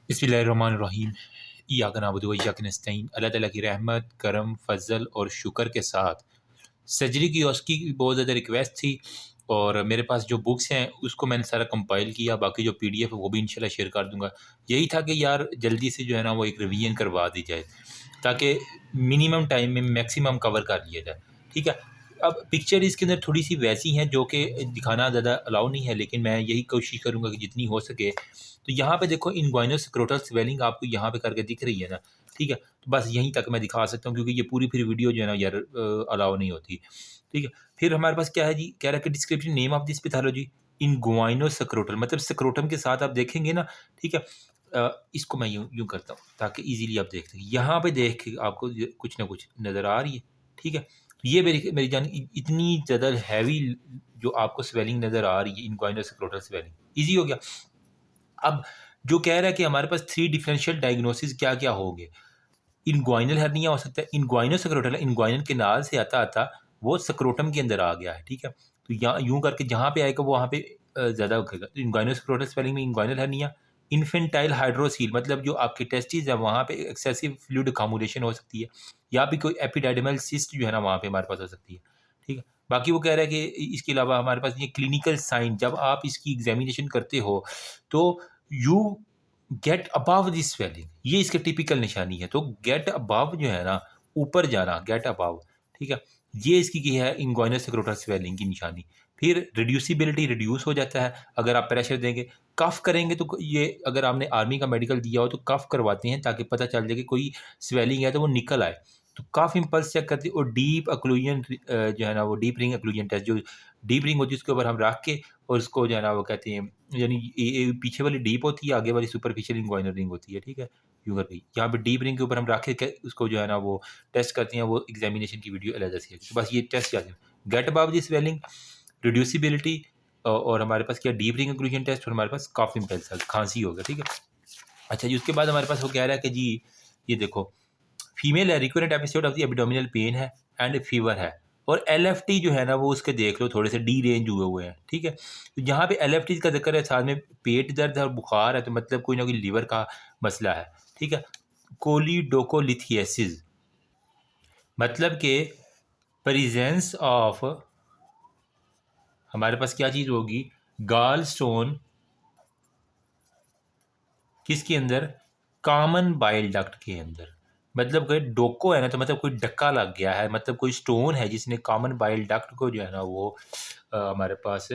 बिस्मिल्लाहिर्रहमानिर्रहीम। इय्याका नअबुदु व इय्याका नस्तईन। अल्लाह ताला की रहमत, करम, फ़ज़ल और शुक्र के साथ सर्जरी की उसकी बहुत ज़्यादा रिक्वेस्ट थी और मेरे पास जो बुक्स हैं उसको मैंने सारा कंपाइल किया। बाकी जो पीडीएफ है वो भी इंशाल्लाह शेयर कर दूँगा। यही था कि यार जल्दी से जो है ना वो एक रिवीजन करवा दी जाए ताकि मिनिमम टाइम में मैक्सिमम कवर कर लिया जाए। ठीक है? अब पिक्चर इसके अंदर थोड़ी-सी वैसी हैं जो कि दिखाना ज़्यादा अलाउ नहीं है, लेकिन मैं यही कोशिश करूँगा कि जितनी हो सके। तो यहाँ पे देखो इनग्वाइनल स्क्रोटल स्वेलिंग आपको यहाँ पे करके दिख रही है ना, ठीक है? तो बस यहीं तक मैं दिखा सकता हूँ क्योंकि ये पूरी फिर वीडियो जो है ना यार अलाउ नहीं होती, ठीक है? फिर हमारे पास क्या है जी, कह रहा है कि description name of this pathology inguinal scrotal, मतलब स्क्रोटम के साथ आप देखेंगे ना, ठीक है? इसको मैं यूँ यूँ करता हूँ ताकि ईज़िली आप देख सकें। यहाँ पे देख के आपको ये कुछ ना कुछ नज़र आ रही है, ठीक है? तो ये मेरी मेरी जान इतनी ज़्यादा हैवी जो आपको स्वेलिंग नज़र आ रही है, इनग्वाइनल स्क्रोटल स्वेलिंग, ईज़ी हो गया। अब जो कह रहा है कि हमारे पास 3 डिफरेंशियल डायग्नोसिस क्या-क्या होंगे। इनग्वाइनल हर्निया हो सकता है, इनग्वाइनल स्क्रोटल इनग्वाइनल केनाल से आता-आता वो स्क्रोटम के अंदर आ गया है, ठीक है? तो यहाँ यूँ करके जहाँ पे आएगा वो वहाँ पे ज़्यादा होगा। तो इनग्वाइनल स्क्रोटल स्वेलिंग में इनग्वाइनल हर्निया, इन्फेंटाइल हाइड्रोसील मतलब जो आपके टेस्टिस है वहाँ पे एक्सेसिव फ्लूइड अकोमोडेशन हो सकती है या भी कोई एपिडाइडमल सिस्ट जो है ना वहाँ पे हमारे पास हो सकती है, ठीक है? बाकी वो कह रहा है कि इसके अलावा हमारे पास ये क्लिनिकल साइन जब आप इसकी एग्ज़ामिनेशन करते हो तो you get above this swelling, ये इसकी टिपिकल निशानी है। तो गेट अबव जो है ना, ऊपर जाना, गेट अबव, ठीक है? ये इसकी की है इनग्वाइनल स्क्रोटल स्वेलिंग की निशानी। फिर रिड्यूसिबिलिटी रिड्यूस हो जाता है अगर आप प्रेशर देंगे। कफ करेंगे तो ये अगर आपने आर्मी का मेडिकल दिया हो तो कफ करवाते हैं ताकि पता चल जाए कि कोई स्वेलिंग है तो वो निकल आए। तो कफ इम्पल्स चेक करते हैं और डीप ऑक्लूजन जो है ना वो डीप रिंग ऑक्लूजन टेस्ट जो डीप रिंग होती है उसके ऊपर हम रख के और उसको जो है ना वो कहते हैं यानी ये पीछे वाली डीप होती है, आगे वाली सुपरफिशियल इनग्वाइनल रिंग होती है, ठीक है? यूँ करके यहाँ पे डीप रिंग के ऊपर हम रख के उसको जो है ना वो टेस्ट करते हैं, वो एग्ज़ामिनेशन की वीडियो अलग से है। तो बस ये टेस्ट याद है। Gate above the swelling, reducibility और हमारे पास क्या डीप रिंग ऑक्लूजन टेस्ट और हमारे पास कफ इम्पल्स खाँसी हो गया, ठीक है? अच्छा जी, उसके बाद हमारे पास वो कह रहा है कि जी ये देखो फीमेल है, recurrent episode of the abdominal pain है एंड फीवर है और एलएफटी जो है ना वो उसके देख लो थोड़े से डी रेंज हुए हुए हैं, ठीक है? तो जहाँ पे एलएफटी का ज़िक्र है साथ में पेट दर्द है और बुखार है तो मतलब कोई ना कोई लीवर का मसला है, ठीक है? कोलिडोकोलिथिएसिस मतलब कि प्रेजेंस ऑफ हमारे पास क्या चीज़ होगी गाल स्टोन किसके अंदर कॉमन बाइल डक्ट के अंदर मतलब कोई डोको है ना तो मतलब कोई डक्का लग गया है मतलब कोई स्टोन है जिसने कॉमन बाइल डक्ट को जो है ना वो हमारे पास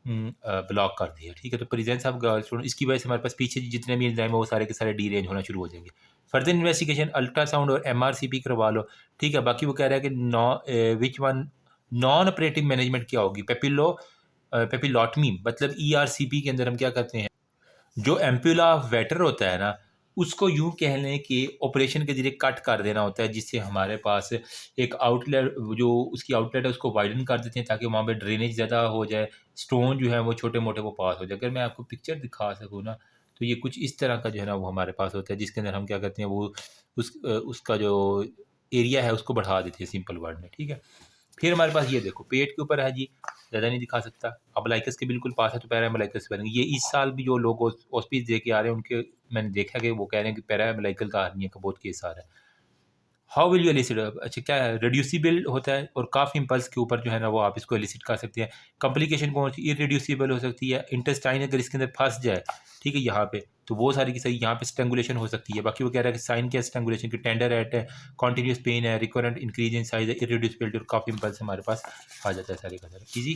ब्लॉक कर दिया, ठीक है? तो प्रेजेंस ऑफ गर्ल स्टोन इसकी वजह से हमारे पास पीछे जितने भी एंजाइम है वो सारे के सारे डी रेंज होना शुरू हो जाएंगे। फर्दर इन्वेस्टिगेशन अल्ट्रासाउंड और एमआरसीपी करवा लो, ठीक है? बाकी वो कह रहा है कि which one non operative management क्या होगी पेपिलोटमी मतलब ईआरसीपी के अंदर हम क्या करते हैं जो एम्पुला ऑफ वेटर होता है ना, उसको यूँ कह लें कि ऑपरेशन के ज़रिए कट कर देना होता है, जिससे हमारे पास एक आउटलेट जो उसकी आउटलेट है, उसको वाइडन कर देते हैं ताकि वहाँ पे ड्रेनेज ज़्यादा हो जाए, स्टोन जो है वो छोटे-मोटे वो पास हो जाए। अगर मैं आपको पिक्चर दिखा सकूँ ना, तो ये कुछ इस तरह का जो है ना वो हमारे पास होता है, जिसके अंदर हम क्या करते हैं वो उसका जो एरिया है उसको बढ़ा देते हैं सिंपल वर्ड में, ठीक है? फिर हमारे पास ये देखो पेट के ऊपर है जी, ज़्यादा नहीं दिखा सकता। अम्ब्लाइकस के बिल्कुल पास है तो पैरा अम्ब्लाइकस बनेंगे। ये इस साल भी जो लोग ऑस्पिस दे के आ रहे हैं उनके मैंने देखा कि वो कह रहे हैं कि पैरा अम्ब्लाइकल का हर्निया का बहुत केस आ रहा है। हाउ विल यू एलिसिट अच्छा क्या है रिड्यूसिबल होता है और काफ इम्पल्स के ऊपर जो है ना वो आप इसको एलिसिट कर सकते हैं। कॉम्प्लिकेशन कौन सी इरिड्यूसिबल हो सकती है, इंटेस्टाइन अगर इसके अंदर फंस जाए, ठीक है? यहाँ पे तो वो सारी की सारी यहाँ पे स्ट्रैंगुलेशन हो सकती है। बाकी वो कह रहा है कि साइन क्या स्ट्रैंगुलेशन की टेंडर एट है, कॉन्टिन्यूस पेन है, रिकरेंट इंक्रीज इन साइज है, इरिड्यूसिबिलिटी और काफ इम्पल्स हमारे पास आ जाता है सारे का सारा ईजी।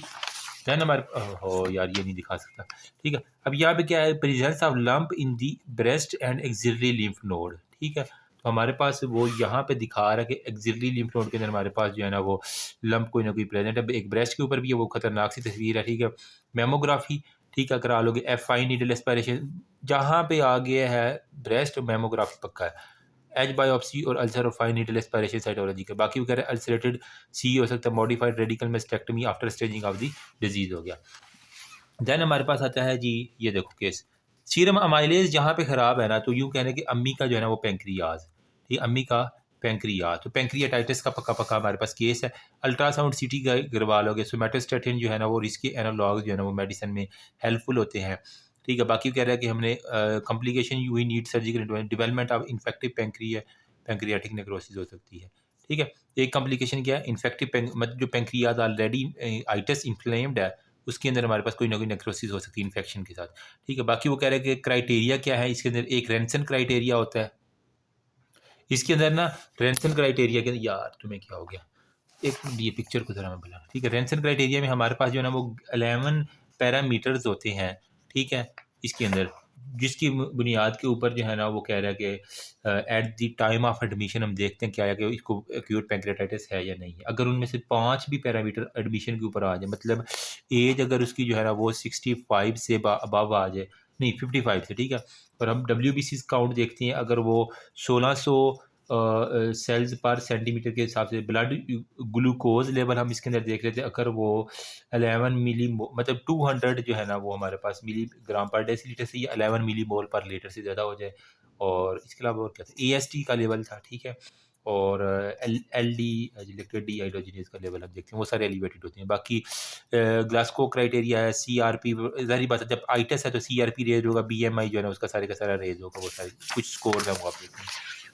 देन हमारे हो यार ये नहीं दिखा सकता, ठीक है? अब यहाँ पे क्या है presence of lump in the breast and axillary lymph node, ठीक है? तो हमारे पास वो यहाँ पे दिखा रहा है कि एक्सिलरी लिम्फ नोड के अंदर हमारे पास जो है ना वो लंप कोई ना कोई प्रेजेंट है। एक ब्रेस्ट के ऊपर भी है, वो खतरनाक सी तस्वीर है, ठीक है? मेमोग्राफी ठीक है करा लोगे, एफ आई नीडल एस्पायरेशन जहाँ पे आ गया है ब्रेस्ट मेमोग्राफी पक्का है। एज बायोप्सी और अल्सर और फाइन नीडल एस्पायरेशन साइटोलॉजी का। बाकी वगैरह अल्सरेटेड सी हो सकता है, modified radical mastectomy after staging of the disease हो गया। देन हमारे पास आता है जी ये देखो केस सीरम अमाइलेज जहाँ पे ख़राब है ना तो यूँ कहने कि अम्मी का जो है ना वो पेंक्रियाज, ठीक अम्मी का पेंक्रियाज तो पेंक्रियाटाइटिस का पक्का पक्का हमारे पास केस है। अल्ट्रासाउंड सीटी करवा लोगे। सोमेटोस्टेटिन जो है ना वो रिस्की एनालॉग जो है ना वो मेडिसिन में हेल्पफुल होते हैं, ठीक है। बाकी कह रहा है कि हमने complication we need surgical development of infective pancreatic necrosis हो सकती है। ठीक है। एक कॉम्प्लिकेशन क्या है, इन्फेक्टिव मतलब जो पैंक्रियाज ऑलरेडी आइटस इन्फ्लेम्ड है, उसके अंदर हमारे पास कोई ना कोई नेक्रोसिस हो सकती है इन्फेक्शन के साथ। ठीक है। बाकी वो कह रहे हैं कि क्राइटेरिया क्या है इसके अंदर, एक रेंसन क्राइटेरिया होता है इसके अंदर ना। रेंसन क्राइटेरिया के, यार तुम्हें क्या हो गया, एक मिनट ये पिक्चर को ज़रा मैं बुला। ठीक है। रेंसन क्राइटेरिया में हमारे पास जो है ना वो 11 पैरामीटर्स होते हैं। ठीक है। इसके अंदर जिसकी बुनियाद के ऊपर जो है ना वो कह रहा है कि at the time of admission हम देखते हैं क्या है कि इसको एक्यूट पैंक्रेटाइटिस है या नहीं है। अगर उनमें से 5 भी पैरामीटर एडमिशन के ऊपर आ जाए, मतलब एज अगर उसकी जो है ना वो 65 से अबव आ जाए, नहीं 55 से, ठीक है। और हम WBC काउंट देखते हैं, अगर वो 1600 सेल्स पर सेंटीमीटर के हिसाब से, ब्लड ग्लूकोज लेवल हम इसके अंदर देख लेते हैं, अगर वो 11 मिली मतलब 200 जो है ना वो हमारे पास मिलीग्राम पर डेसीलीटर से, या 11 मिली मोल पर लीटर से ज़्यादा हो जाए। और इसके अलावा और क्या था, AST का लेवल था। ठीक है। और LD लिक्विड डी हाइड्रोजनेज का लेवल हम देखते हैं, वो सारे एलिवेटेड होते हैं। बाकी ग्लासको क्राइटेरिया है, CRP, ज़ाहिर बात है जब आइटस है तो CRP रेज होगा, BMI जो है ना उसका सारे का सारा रेज होगा, वो सारे कुछ स्कोर है वो आप देखते हैं।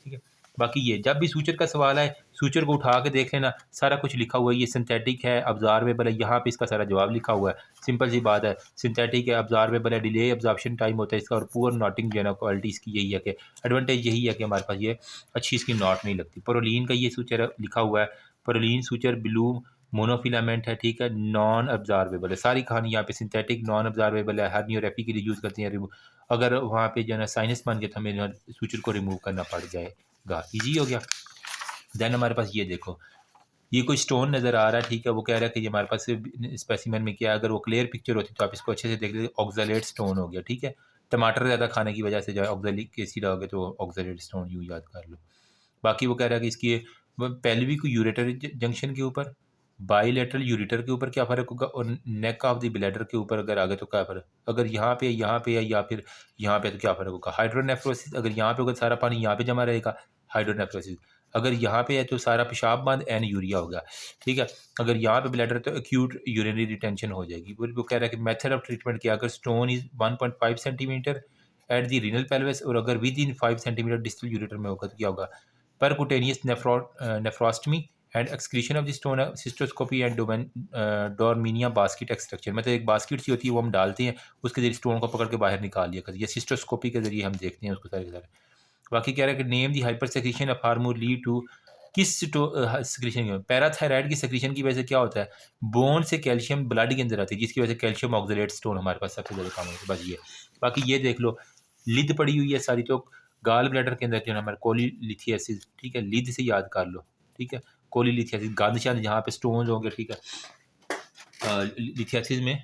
ठीक है। बाकी ये जब भी सूचर का सवाल है, सूचर को उठा के देख लेना, सारा कुछ लिखा हुआ है। ये सिंथेटिक है, ऑब्जर्वेबल है, यहाँ पे इसका सारा जवाब लिखा हुआ है। सिंपल सी बात है, सिंथेटिक है, ऑब्जर्वेबल है, डिले ऑब्जॉर्प्शन टाइम होता है इसका, और पुअर नॉटिंग जो है ना क्वालिटी इसकी यही है कि एडवांटेज यही है कि हमारे पास ये अच्छी इसकी नॉट नहीं लगती। प्रोलीन का ये सूचर लिखा हुआ है, प्रोलीन सूचर ब्लू मोनोफिलामेंट है। ठीक है। नॉन ऑब्जर्वेबल है, सारी कहानी यहाँ पे सिंथेटिक नॉन ऑब्जर्वेबल है, हर्नियोरेपी के लिए यूज़ करते हैं। अगर वहाँ पे जो है ना साइनस बन गया तो हमें सूचर को रिमूव करना पड़ जाएगा। ईजी हो गया। देन हमारे पास ये देखो, ये कोई स्टोन नज़र आ रहा है। ठीक है। वो कह रहा है कि ये हमारे पास स्पेसिमेन में क्या है, अगर वो क्लियर पिक्चर होती तो आप इसको अच्छे से देख लेते, ऑक्जेलेट स्टोन हो गया। ठीक है। टमाटर ज़्यादा खाने की वजह से जो है ऑक्जेलिक एसिड हो गया, तो ऑक्जेलेट स्टोन यूँ याद कर लो। बाकी वो कह रहा है कि इसकी पेल्विक यूरेटर जंक्शन के ऊपर, बाईलेटरल यूरेटर के ऊपर क्या फ़र्क होगा, और नेक ऑफ द ब्लैडर के ऊपर अगर आगे तो क्या फ़र्क, अगर यहाँ पे है या फिर यहाँ पे तो क्या फ़र्क होगा। हाइड्रोनेफ्रोसिस, अगर यहाँ पे होगा सारा पानी यहाँ पे जमा रहेगा, हाइड्रोनेफ्रोसिस। अगर यहाँ पे है तो सारा पेशाब बंद, एनयूरिया होगा। ठीक है। अगर यहाँ पे ब्लैडर तो एक्यूट यूरिनरी रिटेंशन हो जाएगी। वो कह रहा है कि मेथड ऑफ ट्रीटमेंट क्या, अगर stone is 1.5 centimetre at the renal pelvis, और अगर within 5 centimetre distal ureter में होगा तो क्या होगा, percutaneous nephrostomy and excretion of the stone, cystoscopy and Dormia basket extraction, मतलब एक बास्केट सी होती है वो हम डालते हैं, उसके जरिए स्टोन को पकड़ के बाहर निकाल लिया करती है, सिस्टोस्कोपी के जरिए हम देखते हैं उसको सारे के सारे। बाकी कह रहा है कि name the hyper secretion of hormone lead to, किस सेक्रीशन, पैराथायराइड की सेक्रीशन की वजह से क्या होता है, बोन से कैल्शियम ब्लड के अंदर आती है, जिसकी वजह से कैल्शियम ऑक्सलेट स्टोन हमारे पास सबसे ज़्यादा काम होता है। बस ये, बाकी ये देख लो, लिद पड़ी हुई है सारी, तो गाल ब्लैडर के अंदर जो है हमारे कोलीलिथियासिस। ठीक है। लिद से याद कर लो। ठीक है। कोलीलिथियासिस गंद शांद जहाँ पे स्टोन होंगे। ठीक है। लिथियासिस में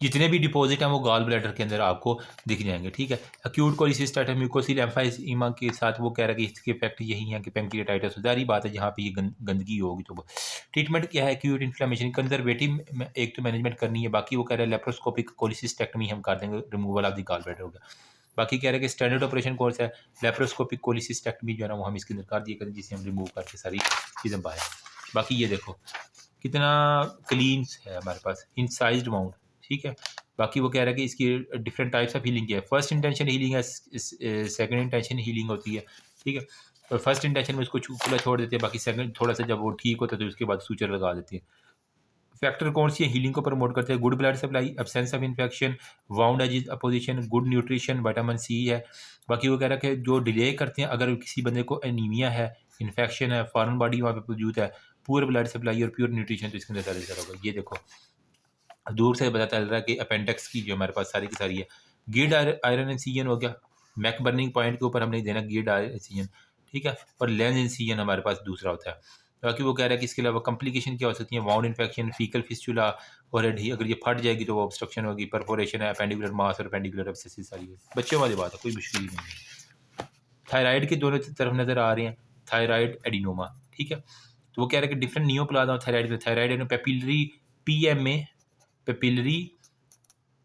जितने भी डिपॉजिट हैं वो गॉल ब्लैडर के अंदर आपको दिख जाएंगे। ठीक है। एक्यूट कोलिसिस्टाइटिस म्यूकोसिल एम्फाइमा के साथ वो कह रहा है कि इसके इफेक्ट यही है कि पैंक्रियाटाइटिस, जारी बात है जहाँ पे ये गंदगी होगी तो वो। ट्रीटमेंट क्या है, एक्यूट इन्फ्लेमेशन कंजर्वेटिव एक तो मैनेजमेंट करनी है, बाकी वो कह रहा है लेप्रोस्कोपिक कोलिसिस्टेक्टमी हम कर देंगे, removal of the gall bladder होगा। बाकी कह रहे हैं कि स्टैंडर्ड ऑपरेशन कोर्स है, लेप्रोस्कोपिक कोलिसिस्टेक्टमी जो है ना वो हम इसके अंदर कर दिए करें, जिसे हम रिमूव करके सारी चीज़ें बाहर। बाकी ये देखो कितना क्लीन है हमारे पास, इनसाइज्ड माउंट। ठीक है। बाकी वो कह रहा है कि इसकी डिफरेंट टाइप्स ऑफ हीलिंग है, फर्स्ट इंटेंशन हीलिंग है, सेकंड इंटेंशन हीलिंग होती है। ठीक है। और फर्स्ट इंटेंशन में उसको खुला छोड़ देते हैं, बाकी सेकंड थोड़ा सा जब वो ठीक होता है तो उसके बाद सूचर लगा देते हैं। फैक्टर कौन सी है हीलिंग को प्रमोट करते हैं, good blood supply, absence of infection, wound edges opposition, good nutrition, vitamin C है। बाकी वो कह रहा है कि जो डिले करते हैं, अगर किसी बंदे को एनीमिया है, इन्फेक्शन है, फॉरेन बॉडी वहाँ पे मौजूद है, पुअर ब्लड सप्लाई और प्योर न्यूट्रिशन, तो इसके अंदर सारा सारा होगा। ये देखो दूर से पता चल रहा है कि अपेंडिक्स की जो हमारे पास सारी की सारी है, गिल्ड आयरन इंसिजन हो गया, मैक बर्निंग पॉइंट के ऊपर हमने देना गिल्ड आयरन इंसिजन। ठीक है। और लेंस इंसिजन हमारे पास दूसरा होता है। बाकी वो कह रहा है कि इसके अलावा कॉम्प्लिकेशन क्या हो सकती है, वाउंड इन्फेक्शन, फीकल फिस्टुला, और अगर ये फट जाएगी तो वो ऑब्स्ट्रक्शन होगी, परफोरेशन है, अपेंडिकुलर मास और अपेंडिकुलर एब्सेसिस सारी है। बच्चों वाली बात है, कोई मुश्किल ही नहीं है। थायराइड के दोनों तरफ नज़र आ रहे हैं, थायराइड एडिनोमा। ठीक है। तो वो कह रहे हैं कि डिफरेंट नियोप्लाज्मा थायराइड में, thyroid papillary PMA, papillary,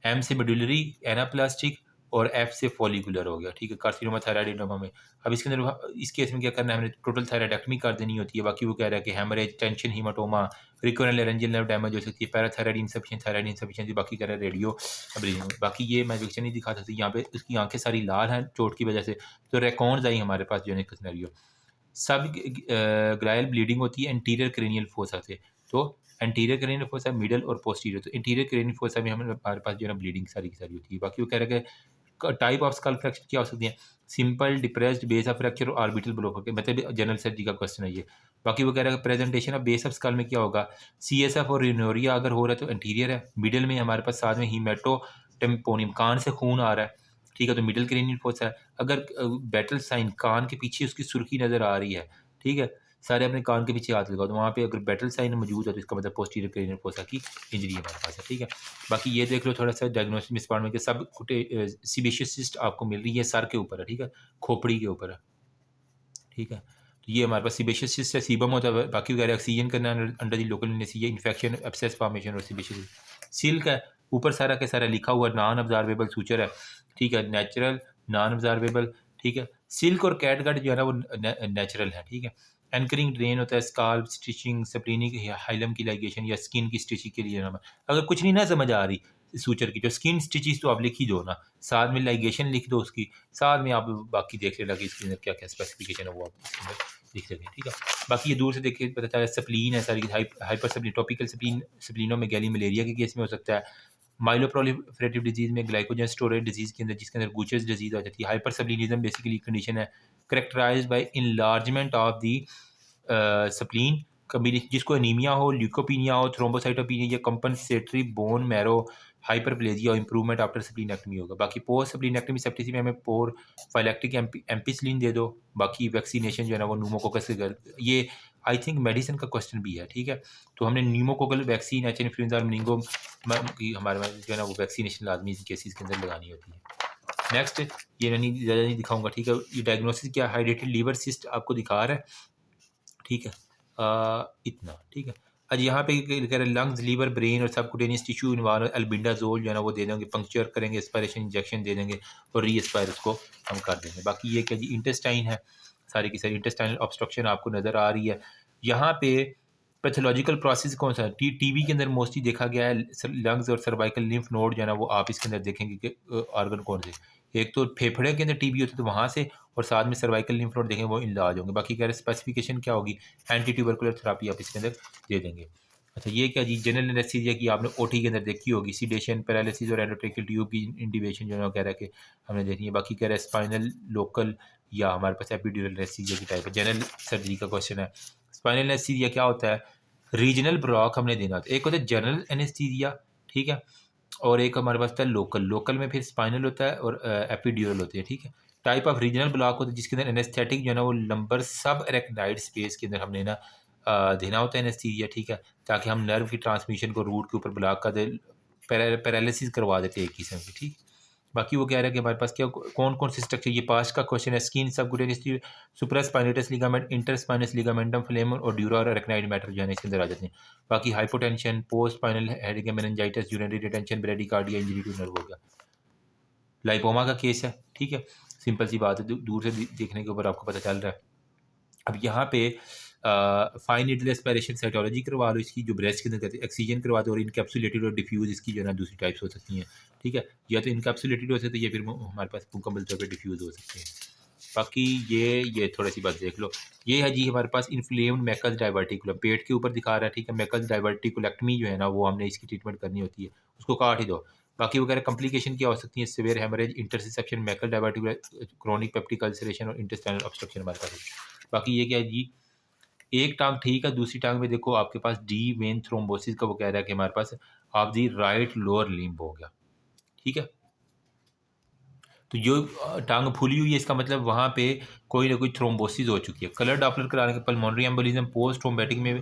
M से मेडुलरी, एनाप्लास्टिक, और एफ से फॉलिकुलर हो गया, ठीक है, कार्सिनोमा थायराइडोमा में। अब इसके अंदर इस केस में क्या करना है, हमने टोटल थायराइडेक्टमी कर देनी होती है। बाकी वो कह रहा है कि haemorrhage, tension, haematoma, recurrent laryngeal nerve damage हो सकती है, पैराथायराइड इंसफिशिएंसी, थायराइड इंसफिशिएंसी, बाकी कह रहा है रेडियो अब्रेजन। बाकी ये मैं पिक्चर नहीं दिखा सकती, यहाँ पे उसकी आंखें सारी लाल हैं चोट की वजह से, तो रेकॉर्ड्स आई हमारे पास जो है सिनेरियो। सब ग्लायल ब्लीडिंग होती है एंटीरियर क्रेनियल फोसा से, तो एंटीरियर क्रेनियल फोसा, मिडल और पोस्टीरियर, तो इंटीरियर क्रेनियल फोसा में हमारे पास जो है ना ब्लीडिंग सारी की सारी होती है। बाकी वो कह रहा है कि टाइप ऑफ स्कल फ्रैक्चर क्या हो सकती है, simple depressed base of fracture और ऑर्बिटल ब्लॉक होकर, मतलब जनरल सर्जरी का क्वेश्चन है ये। बाकी वो कह रहा है presentation of base of skull में क्या होगा, CSF और रिनोरिया अगर हो रहा है तो एंटीरियर है, मिडल में हमारे पास साथ में हीमेटो टेम्पोनियम, कान से खून आ रहा है, ठीक है, तो मिडल क्रेनियल फोसा है। अगर बैटल साइन कान के पीछे उसकी सुर्खी नज़र आ रही है, ठीक है, सारे अपने कान के पीछे हाथ लगाओ, तो वहाँ पे अगर बैटल साइन मौजूद है तो इसका मतलब पोस्टीरियर क्रेनियल फोसा की इंजरी हमारे पास है, ठीक है। बाकी ये देख लो थोड़ा सा डायग्नोसिस में इस में कि सब सीबेशियस सिस्ट आपको मिल रही है, सर के ऊपर है, ठीक है, खोपड़ी के ऊपर है, ठीक है। तो ये हमारे पास सीबेशियस सिस्ट है, सीबम होता है, बाकी वगैरह ऑक्सीजन करना under the local anaesthesia, infection, abscess formation और सीबेशियस सिल्क है, ऊपर सारा के सारा लिखा हुआ नॉन ऑब्जर्वेबल सूचर है, ठीक है, नेचुरल, नॉन ऑब्जर्वेबल, ठीक है। सिल्क और कैटगट जो है ना वो नेचुरल है, ठीक है। एंकरिंग ड्रेन होता है, स्काल्प स्टिचिंग, स्प्लीनिक हाइलम की लाइगेशन या स्किन की स्टिचिंग के लिए। अगर कुछ नहीं ना समझ आ रही सूचर की, जो स्किन स्टिचेस तो आप लिख ही दो ना, साथ में लाइगेशन लिख दो उसकी, साथ में आप बाकी देख लेना कि इसके अंदर क्या क्या स्पेसिफिकेशन है वो आप इसके अंदर लिख सकें, ठीक है। बाकी ये दूर से देखिए पता चला स्प्लीन है सारी, हाइपर स्प्लीन, टॉपिकल स्प्लीन, स्प्लीनों में गैली मलेरिया के केस में हो सकता है, माइलोप्रोलिफरेटिव डिजीज़ में, ग्लाइकोजन स्टोरेज डिजीज़ के अंदर जिसके अंदर गुचेस डिजीज़ आ जाती है। हाइपर स्प्लीनिज्म बेसिकली कंडीशन है characterised by enlargement of the spleen, कभी जिसको एनीमिया हो, ल्यूकोपीनिया हो, थ्रोम्बोसाइटोपिनिया या कंपनसेटरी बोन मैरो हाइपरप्लेजिया और इंप्रूवमेंट आफ्टर स्प्लीनेक्टमी होगा। बाकी पोस्ट स्प्लीनेक्टमी सेप्टिसिमी में हमें पोर फाइलेक्टिक एम्पिसिलिन दे दो। बाकी वैक्सीनेशन जो है ना वो न्यूमोकोकस के घर, ये आई थिंक मेडिसिन का क्वेश्चन भी है, ठीक है। तो हमने न्यूमोकोकल वैक्सीन, एच इन्फ्लुएंजा और मिनिंगो की हमारे में जो है ना वो वैक्सीनेशन लाजमी इन केसेस के अंदर लगानी होती है। नेक्स्ट, ये नहीं ज़्यादा नहीं दिखाऊंगा, ठीक है। ये डायग्नोसिस क्या, हाइड्रेटेड लीवर सिस्ट आपको दिखा रहा है, ठीक है, इतना, ठीक है। आज यहाँ पे कह रहे लंग्स, लीवर, ब्रेन और सबकुटेनियस टिश्यू इन्वॉल्व, अल्बिंडाजोल जो है ना वो दे देंगे, पंक्चर करेंगे, एस्पायरेशन इंजेक्शन दे देंगे और री एस्पायर उसको हम कर देंगे। बाकी ये क्या जी, इंटेस्टाइन है, सारी की सारी इंटेस्टाइनल ऑब्स्ट्रक्शन आपको नज़र आ रही है। यहाँ पे पैथोलॉजिकल प्रोसेस कौन सा है, टीबी के अंदर मोस्टली देखा गया है लंग्स और सर्वाइकल लिम्फ नोड जो है ना वो आप इसके अंदर देखेंगे कि ऑर्गन कौन से, एक तो फेफड़े के अंदर टीबी होती है तो वहाँ से, और साथ में सर्वाइकल लिम्फ नोड देखेंगे वो इलाज होंगे। बाकी कह रहे स्पेसिफिकेशन क्या होगी, एंटी ट्यूबरकुलर थेरापी आप इसके अंदर दे देंगे। अच्छा, ये क्या जी, जनरल एनेस्थीसिया की आपने ओटी के अंदर देखी होगी, सीडेशन, पैरालिसिस और एंडोट्रेकियल ट्यूब की इंडिवेशन जो है वो कह रहा है कि हमने देखनी है। बाकी कह रहा है स्पाइनल लोकल या हमारे पास एपिड्यूरल एनेस्थीसिया की टाइप है, जनरल सर्जरी का क्वेश्चन है। स्पाइनल एनेस्थीसिया क्या होता है, रीजनल ब्लॉक हमने देना होता है, एक होता है जनरल एनेस्थीसिया, ठीक है, और एक हमारे पास होता है लोकल, लोकल में फिर स्पाइनल होता है और एपिड्यूरल होती है, ठीक है। टाइप ऑफ रीजनल ब्लॉक होता है जिसके अंदर एनेस्थेटिक जो है ना वो लंबर सब एरेक्नाइड स्पेस के अंदर हमने ना देना होता है एनेस्थीसिया, ठीक है, ताकि हम नर्व की ट्रांसमिशन को रूट के ऊपर ब्लॉक कर दे, पैरालिसिस करवा देते हैं एक किस्म की, ठीक। बाकी वो कह रहा है कि हमारे पास क्या कौन कौन से स्ट्रक्चर, ये पास्ट का क्वेश्चन है, skin, subcutaneous, supraspinatus ligament, interspinous ligamentum, flavum और ड्यूरा और अरेक्नाइड मैटर जो है इसके अंदर आ जाते हैं। बाकी hypotension, post spinal headache, meningitis, urinary retention, bradycardia, injury to nerve हो गया, लाइपोमा का केस है, ठीक है, सिंपल सी बात है, दूर से देखने के ऊपर आपको पता चल रहा है। अब यहाँ पे फाइन नीडल एस्पायरेशन साइटोलॉजी करवा लो इसकी, जो ब्रेस्ट के अंदर कहते हैं, ऑक्सीजन करवा दो, और इनकैप्सुलेटेड और डिफ्यूज इसकी जो है ना दूसरी टाइप्स हो सकती हैं, ठीक है, या तो इनकैप्सुलेटेड हो सकती है या फिर हमारे पास मुकम्मल तौर पर डिफ्यूज हो सकते हैं। बाकी ये थोड़ी सी बात देख लो, ये है जी हमारे पास इन्फ्लेम्ड मैकस डाइवर्टिकुलम, पेट के ऊपर दिखा रहा है, ठीक है, मैकस डाइवर्टिकुलेक्टमी जो है ना वो हमने इसकी ट्रीटमेंट करनी होती है, उसको काट ही दो। बाकी वगैरह कॉम्प्लिकेशन क्या हो सकती है, severe haemorrhage, interception, Meckel diverticular, chronic peptic ulceration और इंटेस्टाइनल ऑब्स्ट्रक्शन हमारे पास है। बाकी ये क्या है जी, एक टांग ठीक है, दूसरी टांग में देखो आपके पास डी वेन थ्रोम्बोसिस का वो कह रहा है कि हमारे पास आप दी राइट लोअर लिम्ब हो गया, ठीक है। तो जो टांग फूली हुई है इसका मतलब वहाँ पे कोई ना कोई थ्रोम्बोसिस हो चुकी है। कलर डॉपलर कराने के पल्मोनरी एम्बोलिज्म, पोस्ट थ्रोम्बोटिक में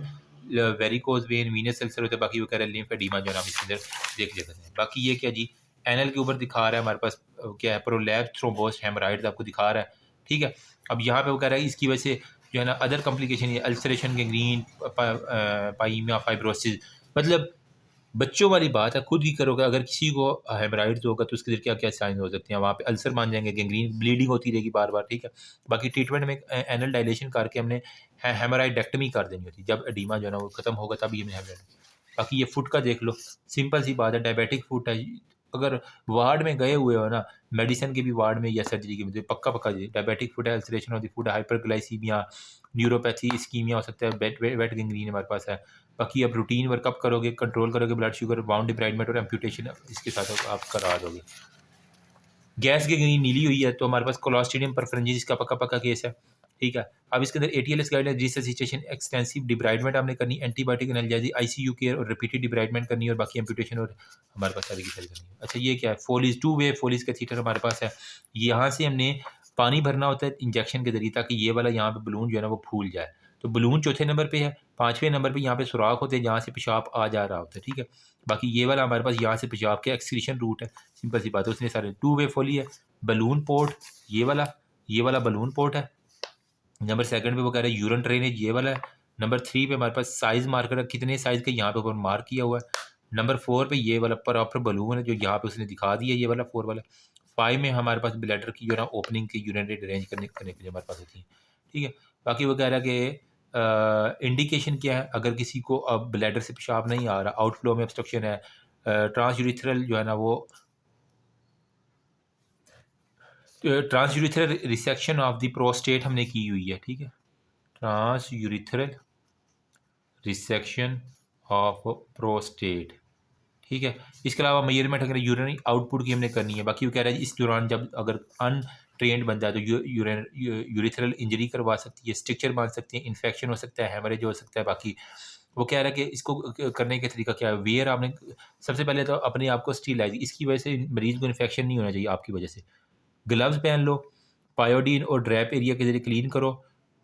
वेरिकोज वेन, वीनस अल्सर होता है। बाकी वो कह रहे हैं लिम्फ एडीमा जो है हम इसके अंदर देख लेते हैं। बाकी ये क्या जी, एनल के ऊपर दिखा रहा है हमारे पास क्या है, प्रोलैप्स थ्रोम्बोस हेमराइड्स आपको दिखा रहा है, ठीक है। अब यहाँ पे वो कह रहा है इसकी वजह से जो है ना अदर कॉम्प्लिकेशन, ये अल्सरेशन, गैंग्रीन, पाइमिया, फाइब्रोसिस, मतलब बच्चों वाली बात है, खुद ही करोगे। अगर किसी को हेमराइड्स होगा तो उसके क्या क्या साइन हो सकते हैं, वहाँ पे अल्सर मान जाएंगे, गैंग्रीन, ब्लीडिंग होती रहेगी बार बार, ठीक है। बाकी ट्रीटमेंट में एनल डायलेशन करके हमने हेमराइडेक्टमी कर देनी होती है, जब एडीमा जो है ना वो खत्म होगा तभी हमने हेमराइड। बाकी ये फुट का देख लो, सिंपल सी बात है, डायबिटिक फुट है। अगर वार्ड में गए हुए हो ना, मेडिसिन के भी वार्ड में या सर्जरी के भी, पक्का पक्का जी डायबिटिक फुट है, ulceration of the foot, hyperglycaemia, neuropathy, ischaemia हो सकता है, वेट गैंग्रीन हमारे पास है। बाकी अब रूटीन वर्कअप करोगे, कंट्रोल करोगे ब्लड शुगर, बाउंड डिब्राइडमेंट और एम्प्यूटेशन इसके साथ आप करा दोगे। गैस गैंग्रीन नीली हुई है तो हमारे पास क्लोस्ट्रीडियम परफरेंजिस का पक्का पक्का केस है, ठीक है। अब इसके अंदर एटीएलएस गाइडलाइन, रिससिटेशन, एक्सटेंसिव डिब्राइडमेंट हमने करनी, एंटीबायोटिक एनाल्जेसिक, आईसीयू केयर और रिपीटेड डिब्राइडमेंट करनी है, और बाकी एम्प्यूटेशन और हमारे पास सारी की सारी करनी है। अच्छा ये क्या है, फोलिस, टू वे फोलिस कैथीटर हमारे पास है। यहाँ से हमने पानी भरना होता है इंजेक्शन के जरिए, ताकि ये वाला यहाँ पे बलून जो है ना वो फूल जाए। तो बलून चौथे नंबर पे है, पाँचवें नंबर पे यहाँ पे सुराख होते हैं जहाँ से पेशाब आ जा रहा होता है, ठीक है। बाकी ये वाला हमारे पास यहाँ से पेशाब के एक्सक्रीशन रूट है, सिंपल सी बात है। उसने सारे टू वे फोली है, बलून पोर्ट ये वाला बलून पोर्ट है। नंबर सेकंड पे वो कह रहे हैं यूरिन ड्रेनेज, ये वाला है। नंबर 3 पे हमारे पास साइज मार्कर है, कितने साइज का यहाँ पे ऊपर मार्क किया हुआ है। नंबर 4 पे ये वाला प्रॉपर बलून है जो यहाँ पे उसने दिखा दिया, ये वाला 4 वाला। 5 में हमारे पास ब्लैडर की जो है ना ओपनिंग की यूरिनरी अरेंज करने के लिए हमारे पास होती है, ठीक है। बाकी वो कह रहा है कि इंडिकेशन क्या है, अगर किसी को अब ब्लैडर से पेशाब नहीं आ रहा, आउटफ्लो में ऑब्स्ट्रक्शन है, ट्रांसयूरिथ्रल जो है ना वो ट्रांसयूरिथ्रल रिसेक्शन ऑफ द प्रोस्टेट हमने की हुई है, ठीक है। ट्रांसयूरिथ्रल रिसेक्शन ऑफ प्रोस्टेट, ठीक है। इसके अलावा मेजरमेंट अगर यूरिनरी आउटपुट की हमने करनी है। बाकी वो कह रहा है इस दौरान जब अगर अनट्रेंड बंदा है तो यूरिथ्रल इंजरी करवा सकती है, स्ट्रक्चर बांध सकती है, इन्फेक्शन हो सकता है, हेमरेज हो सकता है। बाकी वो कह रहा है कि इसको करने का तरीका क्या है, वेयर आपने सबसे पहले तो अपने आप को स्टीलाइज, इसकी वजह से मरीज को इन्फेक्शन नहीं होना चाहिए आपकी वजह से। ग्लव्स पहन लो, पायोडीन और ड्रैप एरिया के जरिए क्लीन करो।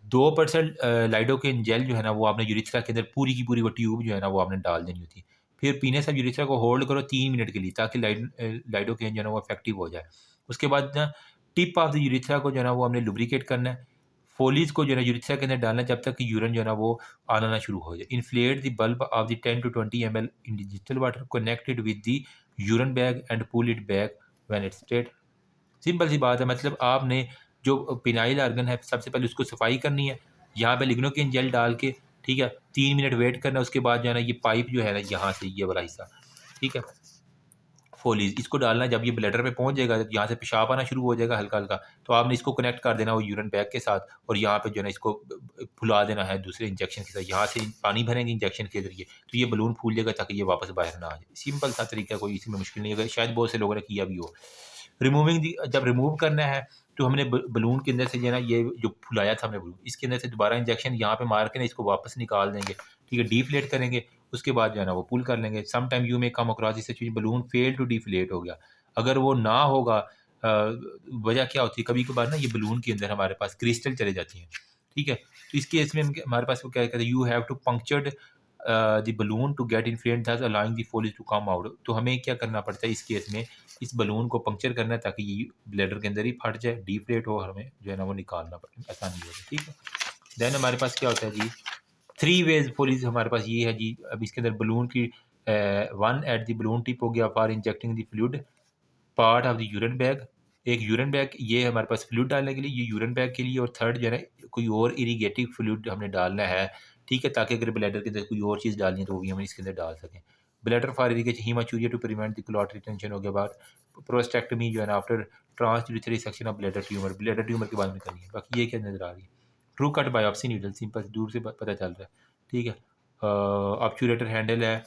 2% लाइडोकेन जेल जो है ना वो आपने यूरिथ्रा के अंदर पूरी की पूरी वो ट्यूब जो है ना वो आपने डाल देनी होती है। फिर पीने से यूरिथ्रा को होल्ड करो 3 मिनट के लिए, ताकि लाइडोकेन जो है ना वो इफेक्टिव हो जाए। उसके बाद ना टिप ऑफ द यूरिथ्रा को जो है ना वो हमने लुब्रिकेट करना है। फोलीज को जो है ना यूरिथ्रा के अंदर डालना है जब तक कि यूरिन जो है ना वो आना शुरू हो जाए। Inflate the bulb of the 10 to 20 ml in digital water connected with the urine bag and pull it back when it's straight. Simple सी बात है, मतलब आपने जो पिनाइल आर्गन है सबसे पहले उसको सफाई करनी है, यहाँ पे लिग्नोकेन जेल डाल के, ठीक है, 3 मिनट वेट करना है। उसके बाद जो है ना ये पाइप जो है ना यहाँ से ये वाला हिस्सा, ठीक है, फोलीज इसको डालना है। जब ये ब्लैडर पे पहुंच जाएगा, जब यहाँ से पेशाब आना शुरू हो जाएगा हल्का हल्का, तो आपने इसको कनेक्ट कर देना वो यूरिन बैग के साथ, और यहाँ पे जो है ना इसको फुला देना है दूसरे इंजेक्शन के साथ। यहाँ से पानी भरेंगे इंजेक्शन के जरिए तो ये बलून फूल जाएगा ताकि ये वापस बाहर ना आ जाए। सिंपल सा तरीका, कोई इसमें मुश्किल नहीं है, शायद बहुत से लोगों ने किया भी हो। रिमूविंग दी, जब रिमूव करना है तो हमने बलून के अंदर से जो है ना ये जो फुलाया था हमने बलून, इसके अंदर से दोबारा इंजेक्शन यहाँ पे मार के ना इसको वापस निकाल देंगे, ठीक है, डीफ्लेट करेंगे। उसके बाद जो है ना वो पुल कर लेंगे। सम time you may come across this situation balloon fail to deflate हो गया। अगर वो ना होगा, वजह क्या होती है, कभी कभार ना ये बलून के अंदर हमारे पास क्रिस्टल चले जाती हैं, ठीक है। तो इस केस में हमारे पास वो क्या कहते हैं, you have to punctured the balloon to get inflate this allowing the Foley's to come out. तो हमें क्या करना पड़ता है इस केस में, इस बलून को पंक्चर करना है ताकि ये ब्लैडर के अंदर ही फट जाए, डिफ्लेट हो, हमें जो है ना वो निकालना पड़े, आसानी होगा, ठीक है। देन हमारे पास क्या होता है जी, 3 वेज फोलिज हमारे पास ये है जी। अब इसके अंदर बलून की one at the balloon tip हो गया for injecting the fluid part of the urine bag, एक यूरिन बैग ये हमारे पास फ्लूइड डालने के लिए, ये यूरिन बैग के लिए। और थर्ड जो है ना कोई और इरीगेटिव फ्लूइड हमने डालना है, ठीक है, ताकि अगर ब्लैडर के अंदर कोई और चीज़ डालनी है तो वो भी हम इसके अंदर डाल सकें। Bladder for irrigation haematuria to prevent the clot retention हो गया बात। प्रोस्टेक्टमी जो है ना after transurethral section of bladder tumour के बाद में करनी है। बाकी ये क्या नजर आ रही है, true cut biopsy needle, simple दूर से पता चल रहा है, ठीक है। ऑब्चुरेटर हैंडल है,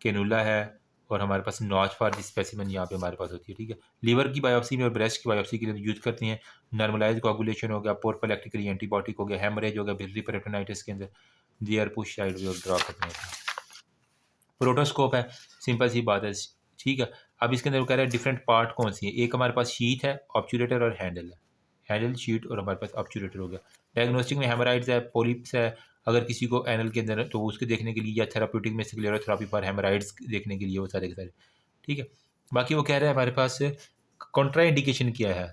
कैनुला है, और हमारे पास नॉच फॉर द स्पेसिमेन यहाँ पे हमारे पास होती है, ठीक है। लीवर की बायोप्सी में और ब्रेस्ट की बायोप्सी के लिए यूज करते हैं। नॉर्मलाइज कोगुलेशन हो गया, प्रोफिलैक्टिकली एंटीबायोटिक हो गया, हेमरेज हो गया, बिलियरी पेरिटोनाइटिस के अंदर देयर पुश साइड ड्रॉ करते हैं। प्रोटोस्कोप है, सिंपल सी बात है, ठीक है। अब इसके अंदर वो कह रहा है डिफरेंट पार्ट कौन सी है, एक हमारे पास शीट है, ऑब्चुरेटर और हैंडल है, हैंडल शीट और हमारे पास ऑब्चुरेटर हो गया। डायग्नोस्टिक में हेमराइड्स है, पोलिप्स है, अगर किसी को एनल के अंदर तो उसके देखने के लिए, या थेराप्यूटिक में स्क्लेरोथेरेपी पर हेमराइड्स देखने के लिए, वो सारे के सारे, ठीक है। बाकी वो कह रहा है हमारे पास कॉन्ट्रा इंडिकेशन क्या है,